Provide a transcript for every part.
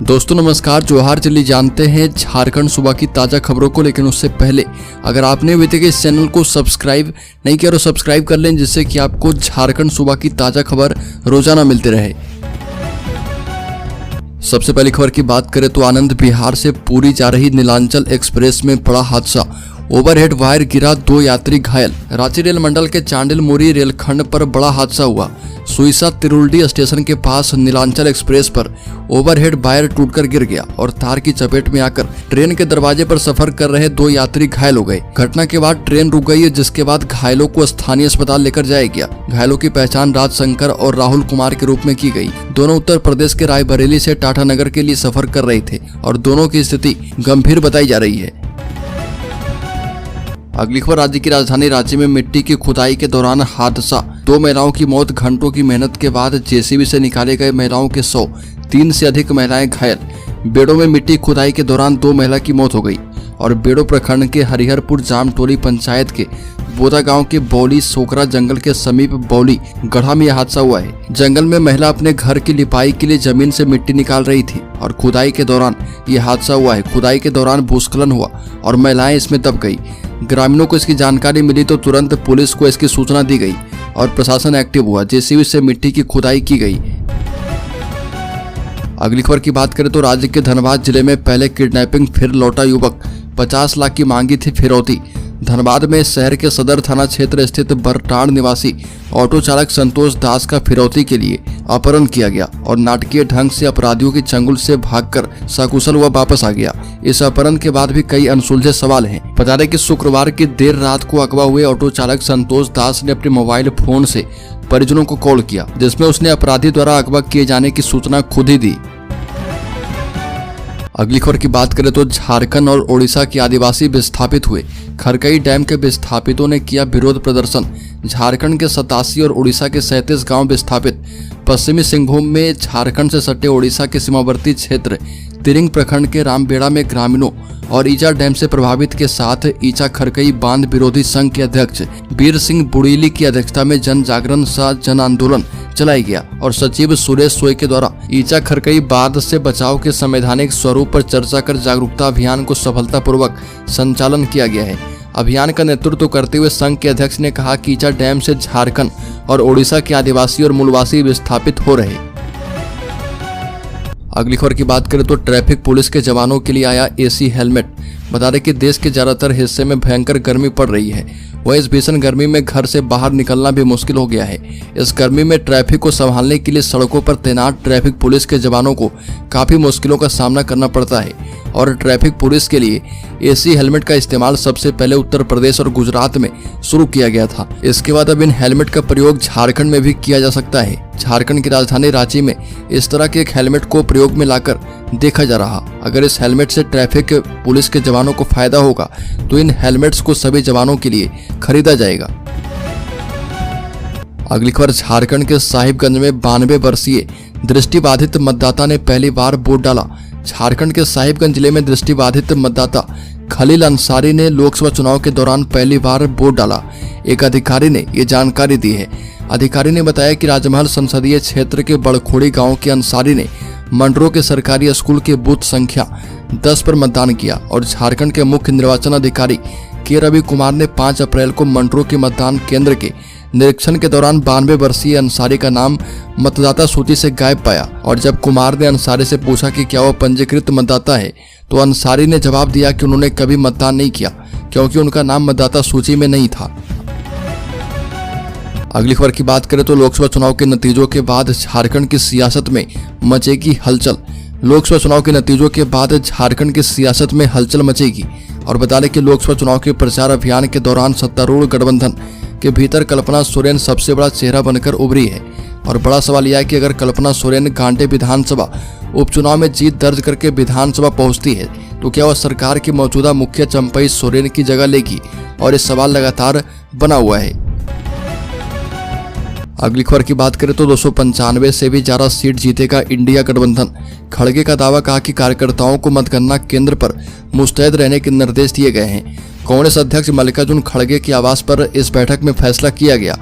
दोस्तों नमस्कार, जोहार। चलिए जानते हैं झारखंड सूबा की ताज़ा खबरों को, लेकिन उससे पहले अगर आपने अभी तक इस चैनल को सब्सक्राइब नहीं किया तो सब्सक्राइब कर लें, जिससे कि आपको झारखंड सूबा की ताज़ा खबर रोजाना मिलती रहे। सबसे पहली खबर की बात करें तो आनंद विहार से पुरी जा रही नीलांचल एक्सप्रेस में बड़ा हादसा, ओवरहेड वायर गिरा, 2 यात्री घायल। रांची रेल मंडल के चांडिल मोरी रेलखंड पर बड़ा हादसा हुआ। सुईसा तिरुल्डी स्टेशन के पास नीलांचल एक्सप्रेस पर ओवरहेड वायर टूटकर गिर गया और तार की चपेट में आकर ट्रेन के दरवाजे पर सफर कर रहे 2 यात्री घायल हो गए। घटना के बाद ट्रेन रुक गई, जिसके बाद घायलों को स्थानीय अस्पताल लेकर जाया गया। घायलों की पहचान राज शंकर और राहुल कुमार के रूप में की गई। दोनों उत्तर प्रदेश के रायबरेली से टाटानगर के लिए सफर कर रहे थे और दोनों की स्थिति गंभीर बताई जा रही है। अगली खबर, राज्य की राजधानी रांची में मिट्टी की खुदाई के दौरान हादसा, 2 महिलाओं की मौत। घंटों की मेहनत के बाद जेसीबी से निकाले गए महिलाओं के 103 से अधिक महिलाएं घायल। बेड़ो में मिट्टी खुदाई के दौरान 2 महिला की मौत हो गई और बेड़ो प्रखंड के हरिहरपुर जामटोली पंचायत के बोदा गांव के बौली सोकरा जंगल के समीप बौली गढ़ा में यह हादसा हुआ है। जंगल में महिला अपने घर की लिपाई के लिए जमीन से मिट्टी निकाल रही थी और खुदाई के दौरान यह हादसा हुआ है। खुदाई के दौरान भूस्खलन हुआ और महिलाएं इसमें दब गई। ग्रामीणों को इसकी जानकारी मिली तो तुरंत पुलिस को इसकी सूचना दी गई और प्रशासन एक्टिव हुआ। जेसीबी से मिट्टी की खुदाई की गई। अगली खबर की बात करें तो राज्य के धनबाद जिले में पहले किडनैपिंग फिर लौटा युवक, 50 लाख की मांगी थी फिरौती। धनबाद में शहर के सदर थाना क्षेत्र स्थित बरटाण निवासी ऑटो चालक संतोष दास का फिरौती के लिए अपहरण किया गया और नाटकीय ढंग से अपराधियों की चंगुल से भागकर सकुशल वह वापस आ गया। इस अपहरण के बाद भी कई अनसुलझे सवाल हैं। बता दें कि शुक्रवार की देर रात को अगवा हुए ऑटो चालक संतोष दास ने अपने मोबाइल फोन से परिजनों को कॉल किया, जिसमें उसने अपराधी द्वारा अगवा किए जाने की सूचना खुद ही दी। अगली खबर की बात करें तो झारखंड और ओडिशा के आदिवासी विस्थापित हुए। खरकई डैम के विस्थापितों ने किया विरोध प्रदर्शन। झारखंड के 87 और ओडिशा के 37 गांव विस्थापित। पश्चिमी सिंहभूम में झारखंड से सटे ओडिशा के सीमावर्ती क्षेत्र तिरिंग प्रखंड के रामबेड़ा में ग्रामीणों और ईचा डैम से प्रभावित के साथ ईचा खरकई बांध विरोधी संघ के अध्यक्ष वीर सिंह बुड़ीली की अध्यक्षता में जन जागरण सह जन आंदोलन चलाया गया और सचिव सुरेश सोय के द्वारा ईचा खरकई बांध से बचाव के संवैधानिक स्वरूप पर चर्चा कर जागरूकता अभियान को सफलतापूर्वक संचालन किया गया है। अभियान का नेतृत्व करते हुए संघ के अध्यक्ष ने कहा कि ईचा डैम से झारखंड और ओडिशा के आदिवासी और मूलवासी विस्थापित हो रहे। अगली खबर की बात करें तो ट्रैफिक पुलिस के जवानों के लिए आया एसी हेलमेट। बता दें कि देश के ज्यादातर हिस्से में भयंकर गर्मी पड़ रही है। वह इस भीषण गर्मी में घर से बाहर निकलना भी मुश्किल हो गया है। इस गर्मी में ट्रैफिक को संभालने के लिए सड़कों पर तैनात ट्रैफिक पुलिस के जवानों को काफी मुश्किलों का सामना करना पड़ता है और ट्रैफिक पुलिस के लिए एसी हेलमेट का इस्तेमाल सबसे पहले उत्तर प्रदेश और गुजरात में शुरू किया गया था। इसके बाद अब इन हेलमेट का प्रयोग झारखंड में भी किया जा सकता है। झारखंड की राजधानी रांची में इस तरह के एक हेलमेट को प्रयोग में लाकर देखा जा रहा। अगर इस हेलमेट से ट्रैफिक पुलिस के जवानों को फायदा होगा तो इन हेलमेट्स को सभी जवानों के लिए खरीदा जाएगा। अगली खबर, झारखंड के साहिबगंज में 92 वर्षीय दृष्टिबाधित मतदाता ने पहली बार वोट डाला। झारखंड के साहिबगंज जिले में दृष्टिबाधित मतदाता खलील अंसारी ने लोकसभा चुनाव के दौरान पहली बार वोट डाला। एक अधिकारी ने ये जानकारी दी है। अधिकारी ने बताया कि राजमहल संसदीय क्षेत्र के बड़खोड़ी गांव के अंसारी ने मंडरो के सरकारी स्कूल के बूथ संख्या 10 पर मतदान किया और झारखंड के मुख्य निर्वाचन अधिकारी के रवि कुमार ने 5 अप्रैल को मंडरो के मतदान केंद्र के निरीक्षण के दौरान 92 वर्षीय अंसारी का नाम मतदाता सूची से गायब पाया और जब कुमार ने अंसारी से पूछा कि क्या वह पंजीकृत मतदाता है तो अंसारी ने जवाब दिया कि उन्होंने कभी मतदान नहीं किया क्योंकि उनका नाम मतदाता सूची में नहीं था। अगली खबर की बात करें तो लोकसभा चुनाव के नतीजों के बाद झारखंड की सियासत में मचेगी हलचल। लोकसभा चुनाव के नतीजों के बाद झारखंड की सियासत में हलचल मचेगी और बता दें कि लोकसभा चुनाव के प्रचार अभियान के दौरान सत्तारूढ़ गठबंधन के भीतर कल्पना सोरेन सबसे बड़ा चेहरा बनकर उभरी है और बड़ा सवाल यह है कि अगर कल्पना सोरेन गांडे विधानसभा उपचुनाव में जीत दर्ज करके विधानसभा पहुंचती है तो क्या वह सरकार की मौजूदा मुखिया चंपई सोरेन की जगह लेगी, और इस सवाल लगातार बना हुआ है। अगली खबर की बात करें तो 295 से भी ज्यादा सीट जीतेगा इंडिया गठबंधन। खड़गे का दावा, कहा कि कार्यकर्ताओं को मतगणना केंद्र पर मुस्तैद रहने के निर्देश दिए गए हैं। कांग्रेस अध्यक्ष मल्लिकार्जुन खड़गे के आवास पर इस बैठक में फैसला किया गया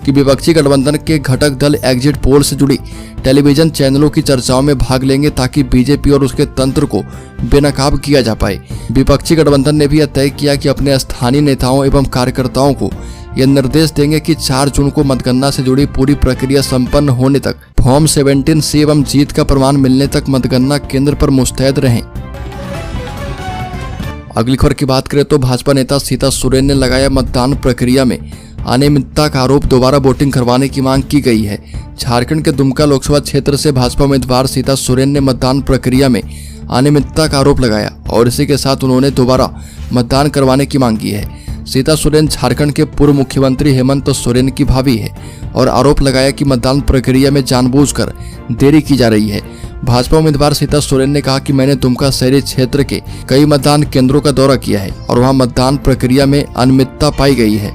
कि विपक्षी गठबंधन के घटक दल एग्जिट पोल से जुड़ी टेलीविजन चैनलों की चर्चाओं में भाग लेंगे ताकि बीजेपी और उसके तंत्र को बेनकाब किया जा पाए। विपक्षी गठबंधन ने भी यह तय किया कि अपने स्थानीय नेताओं एवं कार्यकर्ताओं को यह निर्देश देंगे कि 4 जून को मतगणना से जुड़ी पूरी प्रक्रिया संपन्न होने तक फॉर्म 17C एवं जीत का प्रमाण मिलने तक मतगणना केंद्र पर मुस्तैद रहें। अगली खबर की बात करें तो भाजपा नेता सीता सोरेन ने लगाया मतदान प्रक्रिया में अनियमितता का आरोप, दोबारा वोटिंग करवाने की मांग की गई है। झारखंड के दुमका लोकसभा क्षेत्र से भाजपा उम्मीदवार सीता सोरेन ने मतदान प्रक्रिया में अनियमितता का आरोप लगाया और इसी के साथ उन्होंने दोबारा मतदान करवाने की मांग की है। सीता सोरेन झारखंड के पूर्व मुख्यमंत्री हेमंत सोरेन की भाभी है और आरोप लगाया कि मतदान प्रक्रिया में जानबूझकर देरी की जा रही है। भाजपा उम्मीदवार सीता सोरेन ने कहा कि मैंने दुमका शहरी क्षेत्र के कई मतदान केंद्रों का दौरा किया है और वहां मतदान प्रक्रिया में अनियमितता पाई गई है।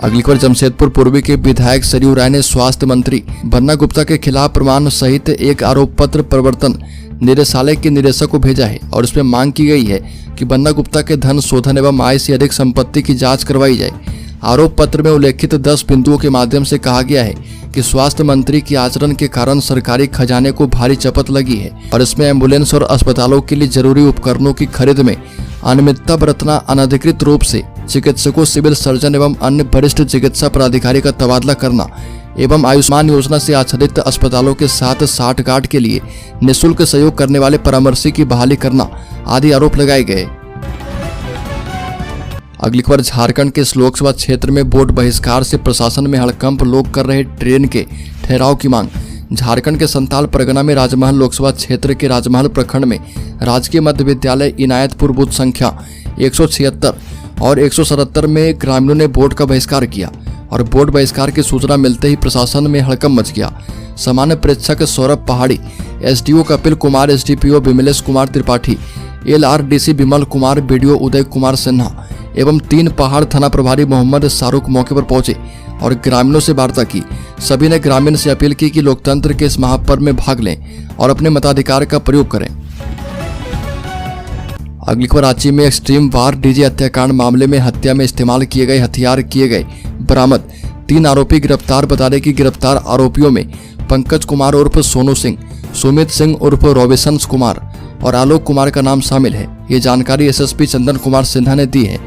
अगली खबर जमशेदपुर पूर्वी के विधायक सरयू राय ने स्वास्थ्य मंत्री बन्ना गुप्ता के खिलाफ प्रमाण सहित एक आरोप पत्र प्रवर्तन निदेशालय के निदेशक को भेजा है और इसमें मांग की गई है कि बन्ना गुप्ता के धन शोधन एवं आय से अधिक संपत्ति की जांच करवाई जाए। आरोप पत्र में उल्लेखित 10 बिंदुओं के माध्यम से कहा गया है कि स्वास्थ्य मंत्री के आचरण के कारण सरकारी खजाने को भारी चपत लगी है और इसमें एम्बुलेंस और अस्पतालों के लिए जरूरी उपकरणों की खरीद में अनियमितता बरतना, अनधिकृत रूप से चिकित्सकों, सिविल सर्जन एवं अन्य वरिष्ठ चिकित्सा पदाधिकारी का तबादला करना एवं आयुष्मान योजना से आच्छादित अस्पतालों के साथ साठगांठ के लिए निःशुल्क सहयोग करने वाले परामर्शी की बहाली करना आदि आरोप लगाए गए। अगली खबर झारखंड के इस लोकसभा क्षेत्र में वोट बहिष्कार से प्रशासन में हड़कंप, लोग कर रहे ट्रेन के ठहराव की मांग। झारखंड के संताल परगना में राजमहल लोकसभा क्षेत्र के राजमहल प्रखंड में राजकीय मध्य विद्यालय इनायतपुर बूथ संख्या 176 और 177 में ग्रामीणों ने वोट का बहिष्कार किया और वोट बहिष्कार की सूचना मिलते ही प्रशासन में हड़कंप मच गया। सामान्य प्रेक्षक सौरभ पहाड़ी, SDO Kapil Kumar, SDPO Vimlesh Kumar Tripathi, LRDC Vimal Kumar, BDO Uday Kumar Sinha एवं 3 पहाड़ थाना प्रभारी मोहम्मद शाहरुख मौके पर पहुंचे और ग्रामीणों से वार्ता की। सभी ने ग्रामीण से अपील की कि लोकतंत्र के इस महापर्व में भाग लें और अपने मताधिकार का प्रयोग करें। अगली खबर रांची में एक्सट्रीम वार डीजे हत्याकांड मामले में हत्या में इस्तेमाल किए गए हथियार किए गए बरामद, 3 आरोपी गिरफ्तार। बता दें कि गिरफ्तार आरोपियों में पंकज कुमार उर्फ सोनू सिंह, सुमित सिंह उर्फ रॉबिन्सन कुमार और आलोक कुमार का नाम शामिल है। ये जानकारी एसएसपी चंदन कुमार सिन्हा ने दी है।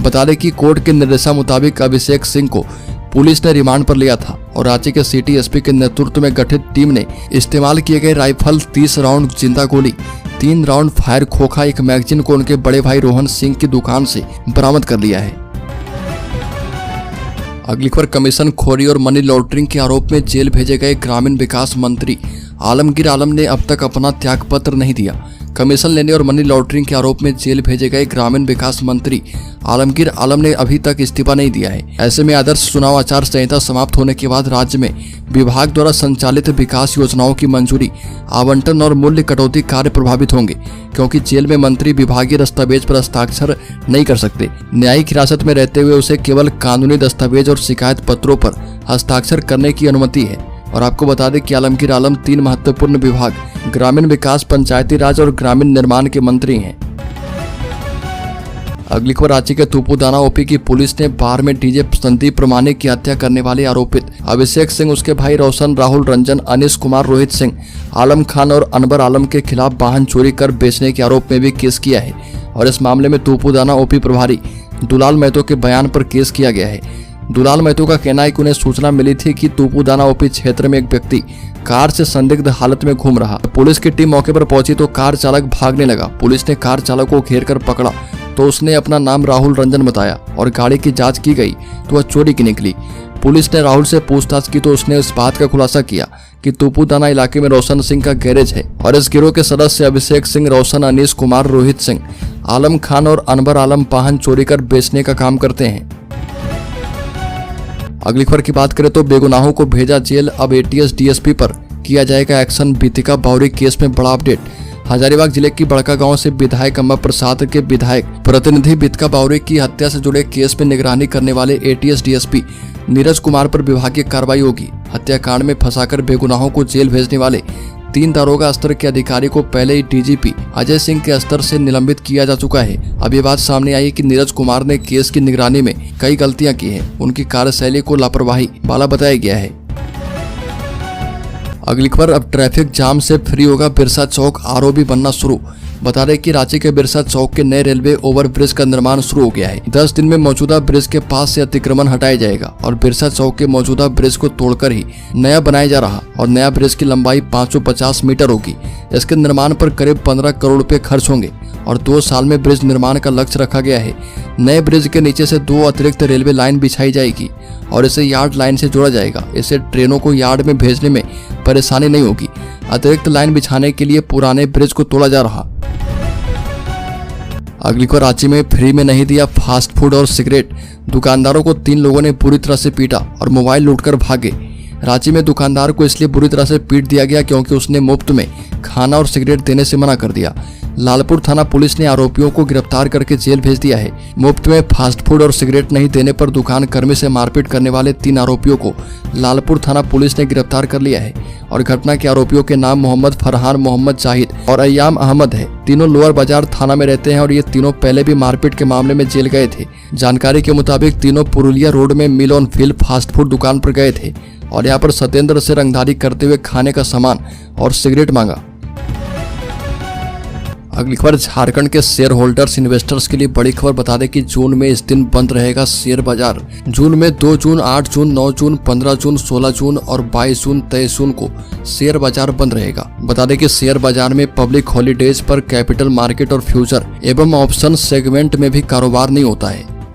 बता दें कि कोर्ट के निर्देशानुसार अभिषेक सिंह को पुलिस ने रिमांड पर लिया था और रांची के सिटी एसपी के नेतृत्व में गठित टीम ने इस्तेमाल किए गए राइफल, 30 राउंड जिंदा गोली, 3 राउंड फायर खोखा, एक मैगजीन को उनके बड़े भाई रोहन सिंह की दुकान से बरामद कर लिया है। अगली खबर कमीशन खोरी और मनी लॉन्ड्रिंग के आरोप में जेल भेजे गए ग्रामीण विकास मंत्री आलमगीर आलम ने अब तक अपना त्यागपत्र नहीं दिया। कमीशन लेने और मनी लॉन्ड्रिंग के आरोप में जेल भेजे गए ग्रामीण विकास मंत्री आलमगीर आलम ने अभी तक इस्तीफा नहीं दिया है। ऐसे में आदर्श चुनाव आचार संहिता समाप्त होने के बाद राज्य में विभाग द्वारा संचालित विकास योजनाओं की मंजूरी, आवंटन और मूल्य कटौती कार्य प्रभावित होंगे, क्योंकि जेल में मंत्री विभागीय दस्तावेज पर हस्ताक्षर नहीं कर सकते। न्यायिक हिरासत में रहते हुए उसे केवल कानूनी दस्तावेज और शिकायत पत्रों पर हस्ताक्षर करने की अनुमति है। और आपको बता दें कि आलमगीर आलम 3 महत्वपूर्ण विभाग ग्रामीण विकास, पंचायती राज और ग्रामीण निर्माण के मंत्री हैं। अगली खबर रांची के तूपुदाना ओपी की पुलिस ने बार में डीजे संदीप प्रमाणिक की हत्या करने वाले आरोपित अभिषेक सिंह, उसके भाई रोशन, राहुल रंजन, अनिश कुमार, रोहित सिंह, आलम खान और अनवर आलम के खिलाफ वाहन चोरी कर बेचने के आरोप में भी केस किया है और इस मामले में तूपुदाना ओपी प्रभारी दुलाल महतो के बयान पर केस किया गया है। दुलाल महतो का कहना है कि उन्हें सूचना मिली थी कि तूपुदाना ओपी क्षेत्र में एक व्यक्ति कार से संदिग्ध हालत में घूम रहा। पुलिस की टीम मौके पर पहुंची तो कार चालक भागने लगा। पुलिस ने कार चालक को घेर कर पकड़ा तो उसने अपना नाम राहुल रंजन बताया और गाड़ी की जांच की गई तो वह चोरी की निकली। पुलिस ने राहुल से पूछताछ की तो उसने इस बात का खुलासा किया कि तूपुदाना इलाके में रोशन सिंह का गैरेज है और इस गिरोह के सदस्य अभिषेक सिंह, रोशन, अनीश कुमार, रोहित सिंह, आलम खान और अनवर आलम वाहन चोरी कर बेचने का काम करते हैं। अगली खबर की बात करें तो बेगुनाहों को भेजा जेल, अब एटीएस डीएसपी पर किया जाएगा एक्शन। बीतिका बावरी केस में बड़ा अपडेट। हजारीबाग जिले की बड़का गांव से विधायक अम्बा प्रसाद के विधायक प्रतिनिधि बीतिका बावरी की हत्या से जुड़े केस में निगरानी करने वाले एटीएस डीएसपी नीरज कुमार पर विभागीय कार्रवाई होगी। हत्याकांड में फंसाकर बेगुनाहों को जेल भेजने वाले 3 दारोगा स्तर के अधिकारी को पहले ही डीजीपी अजय सिंह के स्तर से निलंबित किया जा चुका है। अब ये बात सामने आई कि नीरज कुमार ने केस की निगरानी में कई गलतियां की हैं। उनकी कार्यशैली को लापरवाही वाला बताया गया है। अगली खबर, अब ट्रैफिक जाम से फ्री होगा बिरसा चौक, आरओबी बनना शुरू। बता दें कि रांची के बिरसा चौक के नए रेलवे ओवर ब्रिज का निर्माण शुरू हो गया है। 10 दिन में मौजूदा ब्रिज के पास से अतिक्रमण हटाया जाएगा और बिरसा चौक के मौजूदा ब्रिज को तोड़कर ही नया बनाया जा रहा और नया ब्रिज की लंबाई 550 मीटर होगी। इसके निर्माण पर करीब 15 करोड़ रुपए खर्च होंगे और 2 साल में ब्रिज निर्माण का लक्ष्य रखा गया है। नए ब्रिज के नीचे से 2 अतिरिक्त रेलवे लाइन बिछाई जाएगी और इसे यार्ड लाइन से जोड़ा जाएगा। इससे ट्रेनों को यार्ड में भेजने में परेशानी नहीं होगी। अतिरिक्त लाइन बिछाने के लिए पुराने ब्रिज को तोड़ा जा रहा। अगली को, रांची में फ्री में नहीं दिया फास्ट फूड और सिगरेट, दुकानदारों को 3 लोगों ने बुरी तरह से पीटा और मोबाइल लूटकर भागे। रांची में दुकानदार को इसलिए बुरी तरह से पीट दिया गया क्योंकि उसने मुफ्त में खाना और सिगरेट देने से मना कर दिया। लालपुर थाना पुलिस ने आरोपियों को गिरफ्तार करके जेल भेज दिया है। मुफ्त में फास्ट फूड और सिगरेट नहीं देने पर दुकान कर्मी से मारपीट करने वाले 3 आरोपियों को लालपुर थाना पुलिस ने गिरफ्तार कर लिया है और घटना के आरोपियों के नाम मोहम्मद फरहान, मोहम्मद जाहिद और अय्याम अहमद है। तीनों लोअर बाजार थाना में रहते हैं और ये तीनों पहले भी मारपीट के मामले में जेल गए थे। जानकारी के मुताबिक तीनों पुरुलिया रोड में मिल ऑन फील फास्ट फूड दुकान पर गए थे और यहाँ पर सत्येंद्र से रंगदारी करते हुए खाने का सामान और सिगरेट मांगा। अगली खबर, झारखंड के शेयर होल्डर्स इन्वेस्टर्स के लिए बड़ी खबर। बता दें कि जून में इस दिन बंद रहेगा शेयर बाजार। जून में 2 जून, 8 जून, 9 जून, 15 जून, 16 जून और 22 जून, 23 जून को शेयर बाजार बंद रहेगा। बता दें कि शेयर बाजार में पब्लिक हॉलीडेज पर कैपिटल मार्केट और फ्यूचर एवं ऑप्शन सेगमेंट में भी कारोबार नहीं होता है।